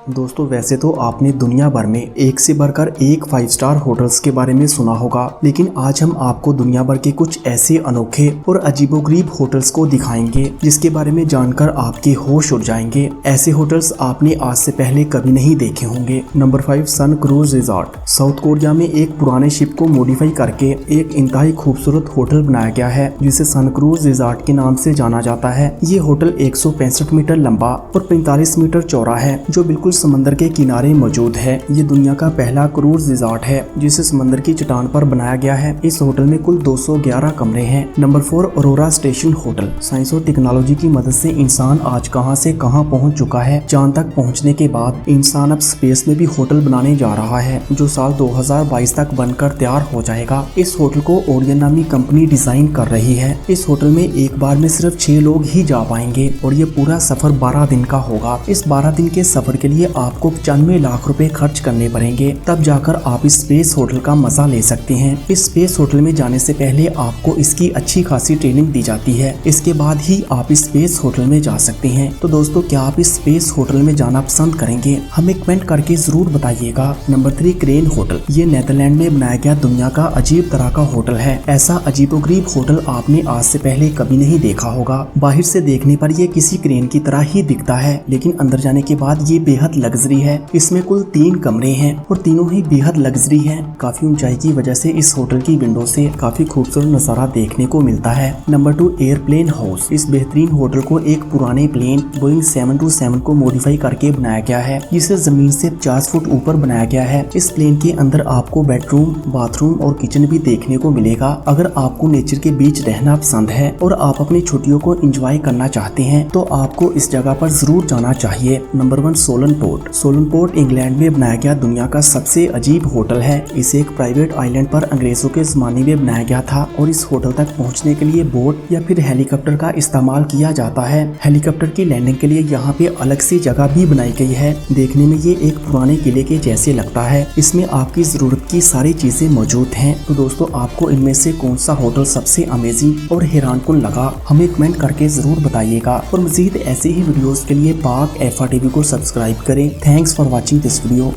दोस्तों वैसे तो आपने दुनिया भर में एक से बढ़कर एक 5 स्टार होटल्स के बारे में सुना होगा, लेकिन आज हम आपको दुनिया भर के कुछ ऐसे अनोखे और अजीबोगरीब होटल्स को दिखाएंगे जिसके बारे में जानकर आपके होश उड़ जाएंगे। ऐसे होटल्स आपने आज से पहले कभी नहीं देखे होंगे। नंबर 5 सन क्रूज रिजॉर्ट। साउथ कोरिया में एक पुराने शिप को मॉडिफाई करके एक इंतहाई खूबसूरत होटल बनाया गया है जिसे सन क्रूज रिजॉर्ट के नाम से जाना जाता है। ये होटल 165 मीटर लंबा और 45 मीटर चौड़ा है जो बिल्कुल समंदर के किनारे मौजूद है। ये दुनिया का पहला क्रूज रिजॉर्ट है जिसे समंदर की चट्टान पर बनाया गया है। इस होटल में कुल 211 कमरे हैं। Number 4 Arora station hotel. Science और टेक्नोलॉजी की मदद से इंसान आज कहां से कहां पहुंच चुका है। चांद तक पहुंचने के बाद इंसान अब स्पेस में भी होटल बनाने जा रहा है जो साल 2022 तक बनकर तैयार हो जाएगा। इस होटल को ओरियन नामी कंपनी डिजाइन कर रही है। इस होटल में एक बार में सिर्फ 6 लोग ही जा पाएंगे और ये पूरा सफर 12 दिन का होगा। इस 12 दिन के सफर के लिए आपको 95 लाख रुपए खर्च करने पड़ेंगे, तब जाकर आप इस स्पेस होटल का मजा ले सकते हैं। इस स्पेस होटल में जाने से पहले आपको इसकी अच्छी खासी ट्रेनिंग दी जाती है। इसके बाद ही आप इस स्पेस होटल में जा सकते हैं। तो दोस्तों क्या आप इस स्पेस होटल में जाना पसंद करेंगे? हमें कमेंट करके जरूर बताइएगा। Number 3 crane hotel. ये नेदरलैंड में बनाया गया दुनिया का अजीब तरह का होटल है। ऐसा अजीबोगरीब होटल आपने आज से पहले कभी नहीं देखा होगा। बाहर से देखने पर ये किसी क्रेन की तरह ही दिखता है, लेकिन अंदर जाने के बाद ये बेहद लग्जरी है। इसमें कुल 3 कमरे हैं और तीनों ही बेहद लग्जरी हैं। काफी ऊंचाई की वजह से इस होटल की विंडो से काफी खूबसूरत नजारा देखने को मिलता है। Number 2 airplane house. इस बेहतरीन होटल को एक पुराने प्लेन बोइंग 727 को मॉडिफाई करके बनाया गया है जिसे जमीन से 50 फुट ऊपर बनाया गया है। इस प्लेन के अंदर आपको बेडरूम, बाथरूम और किचन भी देखने को मिलेगा। अगर आपको नेचर के बीच रहना पसंद है और आप अपनी छुट्टियों को एंजॉय करना चाहते हैं तो आपको इस जगह पर जरूर जाना चाहिए। Number 1 Solan port. Solan port England में बनाया गया दुनिया का सबसे अजीब होटल है। इसे एक प्राइवेट आइलैंड पर अंग्रेजों के जमाने में बनाया गया था और इस होटल तक पहुंचने के लिए बोट या फिर हेलीकॉप्टर का इस्तेमाल किया जाता है। हेलीकॉप्टर की लैंडिंग के लिए यहाँ पे अलग सी जगह भी बनाई गई है। देखने में ये एक पुराने किले के जैसे लगता है। इसमें आपकी जरूरत की सारी चीजें मौजूद हैं। तो दोस्तों आपको इनमें से कौन सा होटल सबसे अमेजिंग और हैरानकुन लगा, हमें कमेंट करके जरूर बताइएगा। और मजीद ऐसे ही वीडियोस के लिए पाक एफा टीवी को सब्सक्राइब करें। Thanks for watching this video.